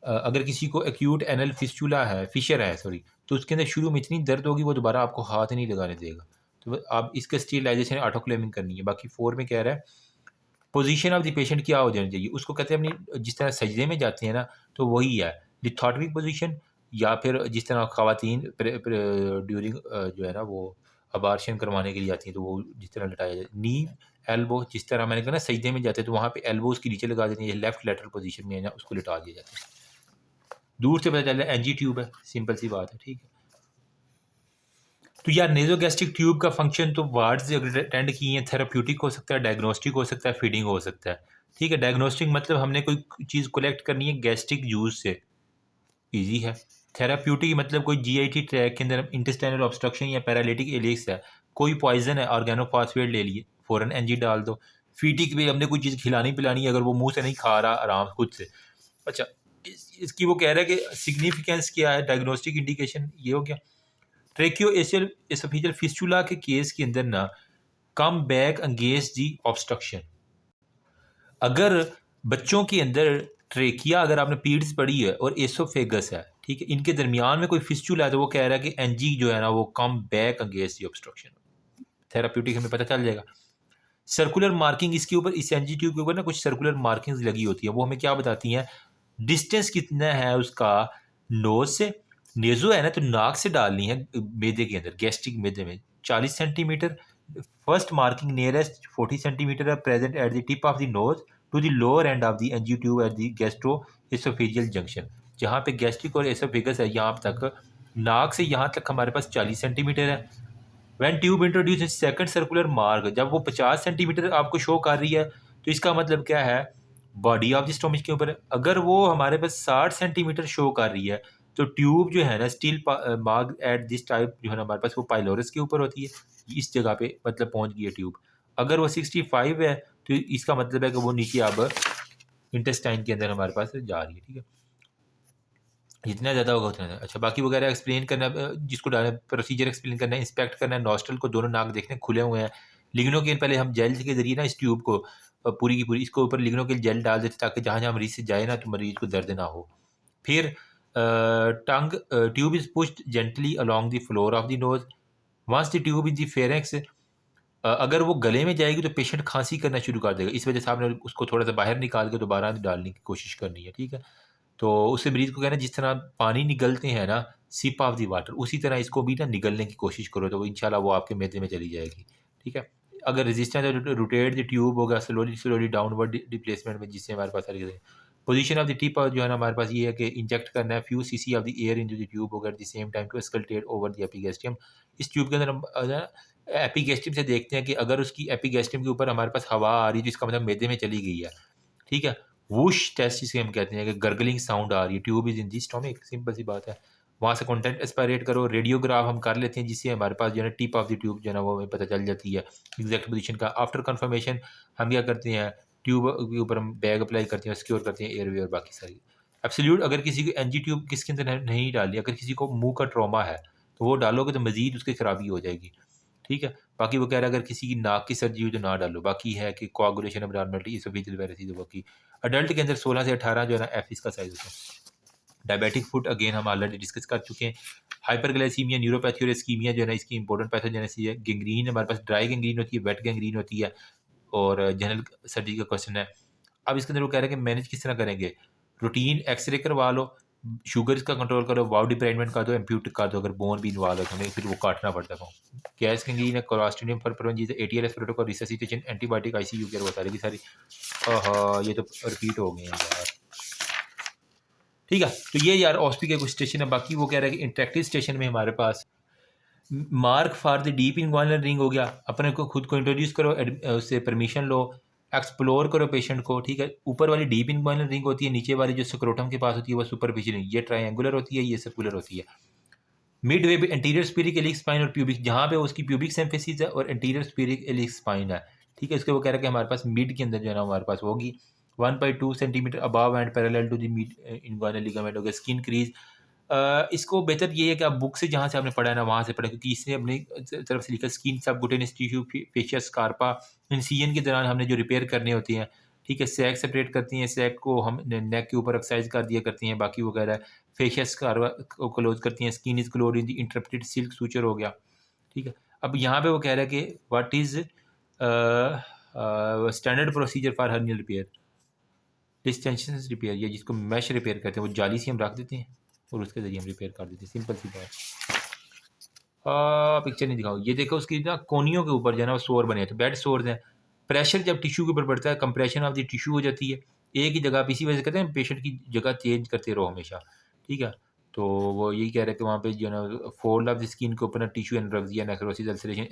अगर किसी को एक्यूट एनल फिस्चुला है, फिशर है सॉरी, तो उसके अंदर शुरू में इतनी दर्द होगी वो दोबारा आपको हाथ नहीं लगाने देगा, तो आप इसका स्टीलाइजेशन ऑटोक्लेविंग करनी है। बाकी 4 में कह रहा है पोजीशन ऑफ द पेशेंट क्या हो जानी चाहिए, उसको कहते हैं अपनी जिस तरह सजदे में जाते हैं ना, तो वही है लिथोटमिक पोजीशन, या फिर जिस तरह ख़वातीन ड्यूरिंग जो है ना वो अबार्शन करवाने के लिए आती हैं, तो वो जिस तरह लटाया जाए, नी एल्बो जिस तरह मैंने कहा ना सजदे में जाते हैं, तो वहाँ पे एल्बो उसके नीचे लगा देते हैं, ये लेफ्ट लेटरल पोजीशन में है ना, उसको लिटा दिया जाता है। दूर से पता चल रहा है एनजी ट्यूब है, सिंपल सी बात है, ठीक है। तो यार नेज़ोगैस्ट्रिक ट्यूब का फंक्शन तो वार्ड्स अगर अटेंड किए हैं, थेराप्यूटिक हो सकता है, डायग्नोस्टिक हो सकता है, फीडिंग हो सकता है, ठीक है। डायग्नोस्टिक मतलब हमने कोई चीज़ कलेक्ट करनी है गैस्ट्रिक जूस से, ईजी है। थेराप्यूटिक मतलब कोई जीआईटी ट्रैक के अंदर इंटेस्टाइनल ऑब्स्ट्रक्शन या पैरालिटिक एलिक्स है, कोई पॉइजन है, ऑर्गेनोफॉस्फेट ले लिए, फ़ौरन एनजी डाल दो। फीटिक भी हमने कोई चीज़ खिलानी पिलानी है, अगर वो मुंह से नहीं खा रहा आराम खुद से, अच्छा इसकी वो कह रहा है कि सिग्निफिकेंस क्या है, डायग्नोस्टिक इंडिकेशन ये हो गया। ट्रेकियो एसोफेजियल फिस्टुला के केस के अंदर ना come back against the obstruction, अगर बच्चों के अंदर ट्रेकिया अगर आपने पीड्स पढ़ी है और एसोफेगस है, ठीक है, इनके दरमियान में कोई फिस्टुला है, तो वो कह रहा है कि एनजी जो है ना वो come back against the obstruction, therapeutic हमें पता चल जाएगा। सर्कुलर मार्किंग इसके ऊपर, इस एनजी ट्यूब के ऊपर ना कुछ सर्कुलर मार्किंग्स लगी होती है, वो हमें क्या बताती हैं, डिस्टेंस कितना है उसका नोज से, नेज़ो है ना तो नाक से डालनी है मैदे के अंदर, गैस्ट्रिक मैदे में 40 centimetre. First marking nearest 40 centimetre है present at the tip of the nose to the lower end of the NG tube at the gastro oesophageal junction, जहाँ पे गैस्ट्रिक और एसोफेगस है यहाँ तक, नाक से यहाँ तक हमारे पास 40 सेंटीमीटर है। When tube introduce in second circular mark, जब वो 50 सेंटीमीटर आपको शो कर रही है, तो इसका मतलब क्या है, बॉडी ऑफ द स्टोमच के ऊपर है। अगर वो हमारे पास 60 सेंटीमीटर शो कर रही है, तो ट्यूब जो है ना steel mark at this type जो है ना हमारे पास वो पाइलोरस के ऊपर होती है, इस जगह पे मतलब पहुंच गई है ट्यूब। अगर वो 65 है, तो इसका मतलब है कि वो नीचे अब इंटेस्टाइन के अंदर हमारे पास जा रही है, ठीक है। जितना ज़्यादा होगा उतना ज़्यादा अच्छा। बाकी वगैरह एक्सप्लेन करना, जिसको डालना प्रोसीजर एक्सप्लेन करना है, इंस्पेक्ट करना है, नॉस्ट्रल को दोनों नाक देखने खुले हुए हैं, लिग्नो के पहले हम जेल के ज़रिए ना इस ट्यूब को पूरी की पूरी इसको ऊपर लिग्नो के जेल डाल देते, ताकि जहाँ जहाँ मरीज से जाए ना तो मरीज को दर्द ना हो। फिर tongue tube is pushed gently along the floor of the nose, once the tube in the pharynx, अगर वो गले में जाएगी तो पेशेंट खांसी करना शुरू कर देगा, इस वजह से आपने उसको थोड़ा सा बाहर निकाल के दोबारा डालने की कोशिश करनी है, ठीक है। तो उससे मरीज़ को कहना जिस तरह पानी निगलते हैं ना सिप ऑफ द वाटर, उसी तरह इसको भी ना निगलने की कोशिश करो, तो इंशाल्लाह वो आपके मैदे में चली जाएगी, ठीक है। अगर रेजिस्टेंस रोटेट द ट्यूब होगा स्लोली स्लोली डाउनवर्ड डिप्लेसमेंट में, जिससे हमारे पास सारी पोजीशन ऑफ द टिप जो है ना हमारे पास ये है कि इंजेक्ट करना है few cc of the air into the tube होगा at the same time to auscultate over the epigastrium. इस ट्यूब के अंदर हम एपिगैस्ट्रियम से देखते हैं कि अगर उसकी एपिगैस्ट्रियम के ऊपर हमारे पास हवा आ रही है, तो इसका मतलब मैदे में चली गई है, ठीक है। वुश टेस्ट जिसे हम कहते हैं कि गर्गलिंग साउंड आ रही है, tube is in the stomach, simple सी बात है। वहाँ से कंटेंट एस्पायरेट करो, रेडियोग्राफ हम कर लेते हैं, जिससे हमारे पास जो है ना टिप ऑफ द ट्यूब जो है ना वो हमें पता चल जाती है एग्जैक्ट पोजीशन का। आफ्टर कंफर्मेशन हम क्या करते हैं, ट्यूब के ऊपर हम बैग अप्लाई करते हैं, सिक्योर करते हैं एयरवे और बाकी सारी एब्सोल्यूट। अगर किसी को एनजी ट्यूब किसके अंदर नहीं डाली, अगर किसी को मुंह का ट्रॉमा है, तो वो डालोगे तो मजीद उसकी खराबी हो जाएगी, ठीक है। बाकी वो कह रहा है अगर किसी की नाक की सर्जरी हो तो ना डालो। बाकी है कि कोआगुलेशन अबनॉर्मलिटी इसोफेजियल वायरस, तो बाकी अडल्ट के अंदर 16 से 18 जो है ना एफिस का साइज होता है। डायबिटिक फुट अगेन हम ऑलरेडी डिस्कस कर चुके हैं। हाइपरग्लाइसीमिया, न्यूरोपैथी और इस्कीमिया जो है ना इसकी इंपॉर्टेंट पैथोजेनेसिस है। गैंग्रीन हमारे पास ड्राई गैंग्रीन होती है, वेट गैंग्रीन होती है, और जनरल सर्जरी का क्वेश्चन है। अब इसके अंदर वो कह रहे हैं कि मैनेज किस तरह करेंगे, रूटीन एक्सरे करवा लो, शुगर इसका कंट्रोल करो, वाव डिप्रेगमेंट कर दो, इम्प्यूट कर दो, अगर बोन भी इन्वॉल्व है तो हमें फिर वो काटना पड़ता है। गैस गैंग्रीन है, Clostridium perfringens, ATLS protocol, resuscitation, antibiotic, ICU care, वो सारी की सारी। ये तो रिपीट हो गए हैं यार, ठीक है। तो ये यार ऑस्पी के कुछ स्टेशन है। बाकी वो कह रहा है कि इंटरेक्टिव स्टेशन में हमारे पास mark for the deep inguinal ring हो गया, अपने को खुद को इंट्रोड्यूस करो, उससे परमिशन लो, एक्सप्लोर करो पेशेंट को, ठीक है। ऊपर वाली डीप इन्वाइनल रिंग होती है, नीचे वाली जो स्क्रोटम के पास होती है वो सुपरफिशियल रिंग, ये ट्रायंगुलर होती है, ये सर्कुलर होती है। Midway anterior superior iliac spine और प्यूबिक, जहाँ पे उसकी प्यूबिक सिम्फिसिस है और एंटीरियर स्पीरिक एलिक स्पाइन है, ठीक है। इसके वो कह रहा है कि हमारे पास मिड के अंदर जो है ना हमारे पास होगी 1/2 centimetre above and parallel to the mid inguinal ligament हो गया। स्किन क्रीज, इसको बेहतर ये है कि आप बुक से जहाँ से आपने पढ़ा है ना वहाँ से पढ़ें, क्योंकि इसने अपनी तरफ से लिखा skin subcutaneous tissue, fascial Scarpa, incision के दौरान हमने जो रिपेयर करने होती हैं, ठीक है। सैक सेपरेट करती हैं, सैक को हम नेक के ऊपर एक्सरसाइज कर दिया करती हैं, बाकी वगैरह फेशियल स्कारपा को क्लोज करती हैं। Skin is close in the interrupted silk suture हो गया, ठीक है। अब यहाँ पे वो कह रहा है कि what is standard procedure for hernial repair, distension repair, या जिसको मैश रिपेयर कहते हैं, वो जाली से हम रख देते हैं और उसके ज़रिए हम रिपेयर कर देते हैं, सिंपल सी बात। पिक्चर नहीं दिखाओ, ये देखो उसकी ना कोनियों के ऊपर जो है ना वो सोर बने हैं, तो बेड सोर्स हैं। प्रेशर जब टिश्यू के ऊपर बढ़ता है, कंप्रेशन ऑफ द टिश्यू हो जाती है एक ही जगह पे, इसी वजह से कहते हैं पेशेंट की जगह चेंज करते रहो हमेशा, ठीक है। तो वो यही कह रहे हैं कि वहाँ पे जो है ना फोल्ड ऑफ द स्किन के ऊपर ना tissue anorexia, necrosis, ulceration,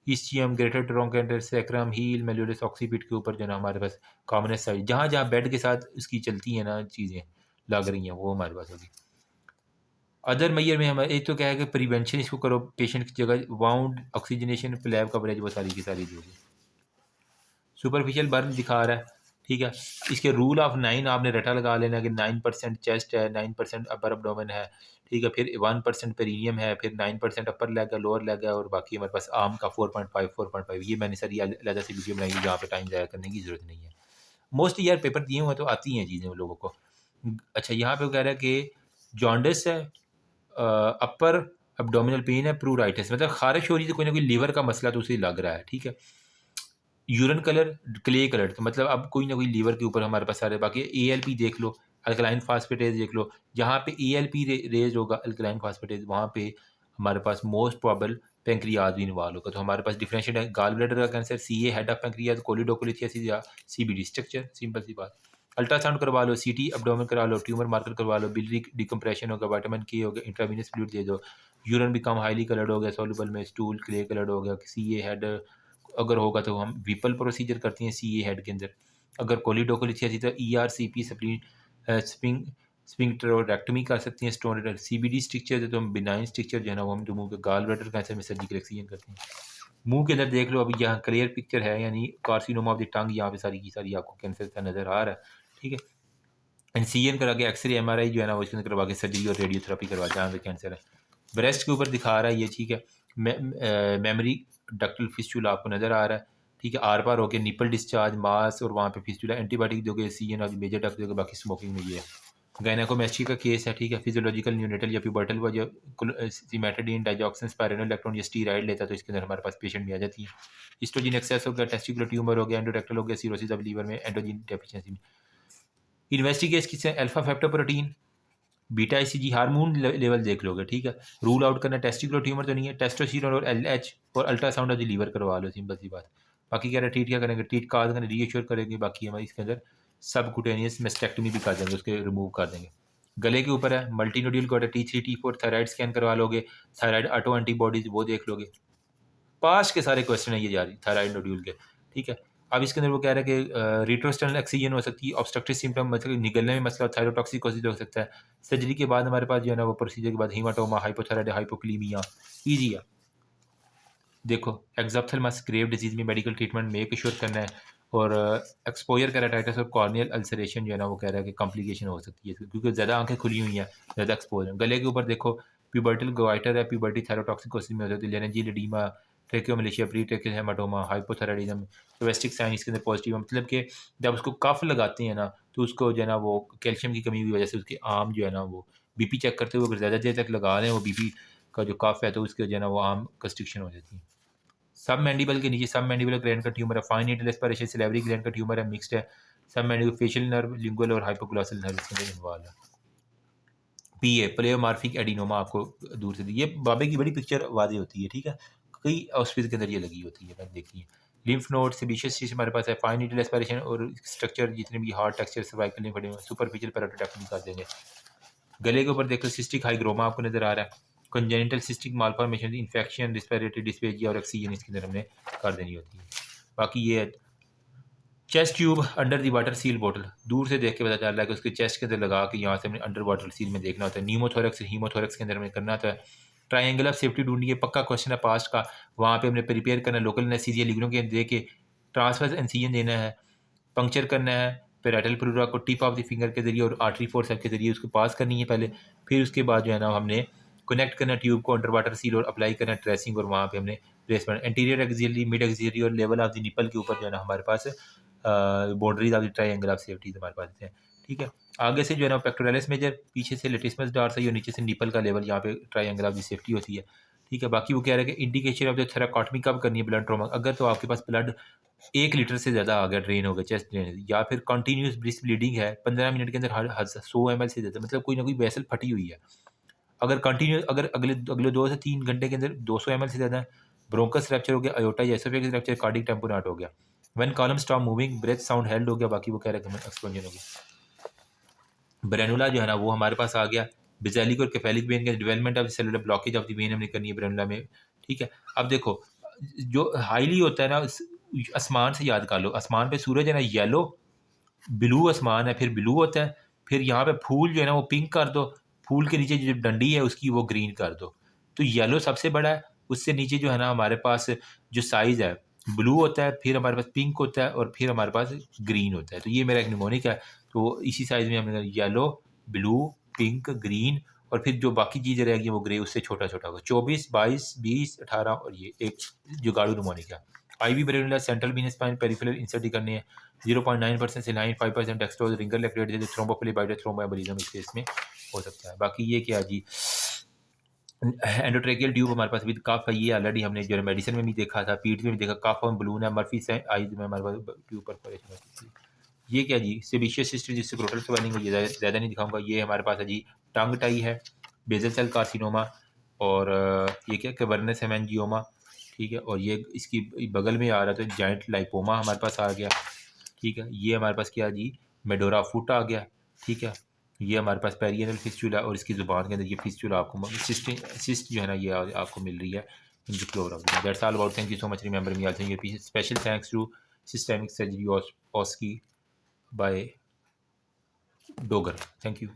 ischium, greater trochanter, sacrum, heel, malleolus, occiput के ऊपर जो है ना हमारे पास कॉमनेस साइड, जहाँ जहाँ बेड के साथ उसकी चलती हैं ना चीज़ें लग रही हैं, वो हमारे पास होगी। अदर मैयर में हमारे एक तो क्या है कि प्रिवेंशन इसको करो, पेशेंट की जगह वाउंड, ऑक्सीजनेशन, फ्लैप कवरेज, वो सारी की सारी जो है सुपरफिशियल बर्न दिखा रहा है, ठीक है। इसके रूल ऑफ 9 आपने रटा लगा लेना कि 9% चेस्ट है, 9% अपर अब्डोमेन है, ठीक है, फिर 1% पेरिनियम है, फिर 9% अपर लेग है, लोअर लेग है, और बाकी हमारे पास आर्म का 4.5। ये मैंने सारी अलग से वीडियो बनाई है, जहाँ पे टाइम ज़ाया करने की ज़रूरत नहीं है। मोस्टली यार पेपर दिए हुए तो आती हैं चीज़ें उन लोगों को। अच्छा, यहाँ पे वो कह रहा है कि जॉन्डिस है, अपर एब्डोमिनल पेन है, प्रूराइटिस, मतलब खारिश हो रही है, तो कोई ना कोई लीवर का मसला तो उसे लग रहा है, ठीक है। यूरिन कलर क्ले कलर, तो मतलब अब कोई ना कोई लीवर के ऊपर हमारे पास सारे, बाकी एएलपी देख लो, अल्कलाइन फास्फेटेज देख लो, जहाँ पे एएलपी रेज होगा, अल्कलाइन फास्फेटेज, वहाँ पे हमारे पास मोस्ट प्रॉबल पेंक्रियाज भी इन्वॉल्व होगा। तो हमारे पास डिफरेंशिएट है, गाल ब्लैडर का cancer, CA head of pancreas, choledocholithiasis या सीबीडी स्ट्रक्चर, सिंपल सी बात। अल्ट्रासाउंड करवा लो, सीटी एब्डोमेन करा लो, ट्यूमर मार्कर करवा लो, बिलरी डिकम्प्रेशन होगा, विटामिन के हो गया, इंट्रावीनस फ्लूइड दे दो, यूरिन बिकम हाईली कलर्ड हो गया, सॉल्युबल में, स्टूल क्ले कलर्ड हो गया, सीए हेड अगर होगा तो हम विपल प्रोसीजर करते हैं सीए हेड के अंदर। अगर कोलिडोकोलिथियासिस तो ईआरसीपी स्प्रिंग स्पिंक्टरोडक्टमी कर सकते हैं। स्टोन सीबीडी स्ट्रक्चर है तो हम बिनाइन स्ट्रक्चर जो है ना वो हम जो मुंह के गाल ब्लैडर कैंसर में सर्जिकल एक्सीजन करते हैं। मुंह के अंदर देख लो, अभी यहाँ क्लियर पिक्चर है, यानी कार्सिनोमा ऑफ द टंग, यहाँ पे सारी की सारी आपको कैंसर का नज़र आ रहा है, ठीक है। एनसीएन करा के एक्सरे एमआरआई जो है ना वो इसके अंदर करवा के सर्जरी और रेडियोथेरेपी करवा जहाँ पे कैंसर है। ब्रेस्ट के ऊपर दिखा रहा है ये, ठीक है। मेमोरी डक्टल फिस्टूला आपको नज़र आ रहा है, ठीक है। आर पार होकर निपल डिस्चार्ज, मास, और वहाँ पे फिस्टूला, एंटीबायोटिक दोगे, सीएन और मेजर डक्ट दोगे, बाकी स्मोकिंग में ये है। गायनेकोमेस्ट्री का केस है, ठीक है। फिजियोलॉजिकल न्यूनेटल या प्यूबर्टल व जो सिमेटोडिन, डाइजॉक्सिन, स्पाइरेनोल इलेक्ट्रॉन या स्टीराइड लेता है, तो इसके अंदर हमारे पास पेशेंट में आ जाती है। हिस्टोजिन एक्सेस हो गया, टेस्टिकुलर ट्यूमर हो गया, एंडोरेक्टल हो गया, सीरोसिस ऑफ लीवर में, एंडोजिन डेफिशिएंसी में। इन्वेस्टिगेट किससे, alpha fetoprotein, beta ICG, hormone level देख लोगे, ठीक है। रूल आउट करना टेस्टिकुलर ट्यूमर तो नहीं है, टेस्टोस्टेरोन और एलएच और अल्ट्रासाउंड ऑफ द लीवर करवा लो, सिंपल सी बात। बाकी कह रहे ट्रीट क्या करेंगे, ट्रीट का करेंगे, रीएश्योर करेंगे, बाकी हमारे इसके अंदर सबकुटेनियस मेस्टेक्टमी भी कर देंगे, उसके रिमूव कर देंगे। गले के ऊपर है, मल्टी नोड्यूल को T3 T4, थायराइड स्कैन करवा लोगे, थायराइड ऑटो एंटीबॉडीज वो देख लोगे। पास के सारे क्वेश्चन है ये जा रही थायराइड नोड्यूल के, ठीक है। अब इसके अंदर वो कह रहा है कि रिट्रोस्टर्नल एक्सीजन हो सकती है, ऑब्स्ट्रक्टिव सिम्टम मतलब निगलने में मसला, थायरोटॉक्सिकोसिस हो सकता है। सर्जरी के बाद हमारे पास जो है ना वो प्रोसीजर के बाद हीमाटोमा, हाइपोथायराइड, हाइपोक्लीमिया, ईजी है। देखो एक्जॉप्थेलमस ग्रेव डिजीज में मेडिकल ट्रीटमेंट मेक श्योर करना है, और एक्सपोजर कैराटाइटिस और कॉर्नियल अल्सरेशन जो है ना वो कह रहा है कि कॉम्प्लिकेशन हो सकती है, क्योंकि ज़्यादा आंखें खुली हुई हैं, ज़्यादा एक्सपोजर। गले के ऊपर देखो प्यूबर्टल गोइटर है, प्यूबर्टी थायरोटॉक्सिकोसिस में हो सकती है, laryngeal oedema, tracheomalacia, pre tracheal haematoma, hypothyroidism, domestic sign इसके अंदर पॉजिटिव है, मतलब कि जब उसको कफ लगाते हैं ना तो उसको जो है ना वो कैल्शियम की कमी की वजह से उसके आम जो है ना वो बीपी चेक करते हुए अगर ज़्यादा देर तक लगा रहे हैं वो बीपी का जो कफ है तो उसके जो है ना वो आम कंस्ट्रिक्शन हो जाती है। सब मैंडिबल के नीचे सब मैंडिबुलर ग्लैंड का ट्यूमर है, fine needle aspiration salivary gland का ट्यूमर है, मिक्स्ड है। सब मैंडिबुलर फेशियल नर्व, लिंगुअल और हाइपोग्लॉसल नर्व इसके अंदर इन्वॉल्व है। पीए प्लेयोमार्फिक एडिनोमा आपको दूर से ये बाबे की बड़ी पिक्चर वादी होती है, ठीक है। कई हॉस्पिटल के अंदर ये लगी होती है, मैंने देखी है। लिम्फ नोड सेबेशियस टिश्यू हमारे पास है, फाइन नीडल एस्पिरेशन और स्ट्रक्चर जितने भी heart texture cervical lymph superficial parotidectomy कर देंगे। गले के ऊपर देखो सिस्टिक हाइग्रोमा आपको नजर आ रहा है, congenital cystic malformation, infection, respiratory dysphasia और ऑक्सीजन इसके अंदर हमने कर देनी होती है। बाकी ये है chest tube under the water seal बोतल, दूर से देख के पता चल रहा है कि उसके चेस्ट के अंदर लगा के यहाँ से हमने अंडर वाटर सील में देखना होता है। न्यूमोथोरेक्स हीमोथोरेक्स के अंदर हमें करना होता है। ट्रायंगल ऑफ सेफ्टी ढूंढनी है, पक्का क्वेश्चन है पास्ट का, वहाँ पे हमने प्रिपेयर करना है, लोकल एनेस्थीसिया लिगनों के दे के ट्रांसफर एनसीजन देना है, पंक्चर करना है पेराइटल प्लूरा को टिप ऑफ द फिंगर के जरिए और आर्टरी फोर्सेप्स के जरिए उसको पास करनी है पहले, फिर उसके बाद जो है ना हमने कनेक्ट करना ट्यूब को अंडर वाटर सील और अप्लाई करना ड्रेसिंग, और वहाँ पे हमने placement anterior axillary, mid axillary और लेवल ऑफ द निपल के ऊपर जो है ना हमारे पास boundaries of the triangle of safety हमारे पास हैं, ठीक है। आगे से जो है ना पेक्टोरलिस मेजर, पीछे से लेटिसमस डार्स है, और नीचे से निपल का लेवल, यहाँ पे ट्रायंगल ऑफ द सेफ्टी होती है, ठीक है। बाकी वो कह रहे हैं कि इंडिकेशन ऑफ द थेराकोटमी कब करनी है ब्लड ट्रॉमा, अगर तो आपके पास ब्लड 1 लीटर से ज़्यादा आ गया, ड्रेन हो गया चेस्ट ड्रेन, या फिर कंटिन्यूस ब्रिस्ट ब्लीडिंग है 15 मिनट के अंदर हर 100 ml से ज़्यादा, मतलब कोई ना कोई वेसल फटी हुई है। अगर कंटिन्यू अगर अगले अगले 2 से 3 घंटे के अंदर 200 ml से ज़्यादा, ब्रोंकस रप्चर हो गया, अयोटा या एसोफेगस रप्चर, कार्डियक टेम्पोनेट हो गया, when column stop moving, breath sound held हो गया, बाकी वो कह रहे हैं एक्सप्लोजन हो गया। ब्रेनुला जो है ना वो हमारे पास आ गया। बेसिलिक और केफेलिक वेन के development of cellular blockage of the when हमने करनी है ब्रेनुला में, ठीक है। अब देखो जो हाईली होता है ना, आसमान से याद कर लो, आसमान पे सूरज है ना येलो, ब्लू आसमान है, फिर ब्लू होता है, फिर यहाँ पे फूल जो है ना वो पिंक कर दो, फूल के नीचे जो डंडी है उसकी वो ग्रीन कर दो, तो येलो सबसे बड़ा है, उससे नीचे जो है ना हमारे पास जो साइज़ है ब्लू होता है, फिर हमारे पास पिंक होता है, और फिर हमारे पास ग्रीन होता है। तो ये मेरा एक निमोनिक है, तो इसी साइज़ में हमने येलो, ब्लू, पिंक, ग्रीन, और फिर जो बाकी चीज़ें रहेगी वो ग्रे उससे छोटा छोटा होगा। 24, 22, 20, 18 और ये एक जुगाड़ू निमोनिक है। IV branula central venous spine peripheral insert करनी है। 0.9% saline, 5% dextrose, Ringer lactate, thrombophlebitis, thromboembolism इस केस में हो सकता है। बाकी ये क्या जी, एंडोट्रेकियल ट्यूब हमारे पास विद कफ है, ये ऑलरेडी हमने जो है मेडिसिन में भी देखा था, पीठ में भी देखा, कफ और बलून है, मर्फी से आइज में हमारे पास ट्यूब परफोरेशन होती है। ये क्या जी, सेबिशियस सिस्ट जिससे क्रोटल स्वेलिंग, ये ज़्यादा नहीं दिखाऊंगा। ये हमारे पास है जी टंग टाई है, बेजल सेल कार्सिनोमा, और ये क्या कैवर्नस हेमेंजियोमा, ठीक है। और ये इसकी बगल में आ रहा था जॉइंट लाइपोमा हमारे पास आ गया, ठीक है। ये हमारे पास क्या जी, मेडोरा फुट आ गया, ठीक है। ये हमारे पास पेरियनल फिस्टुला, और इसकी ज़ुबान के अंदर ये फिस्टुला आपको सिस्ट जो है ना ये आपको मिल रही है in the floor of. That's all about, thank you so much, remember me also your peace, special thanks to systemic surgery OSCE by Dogar, thank you.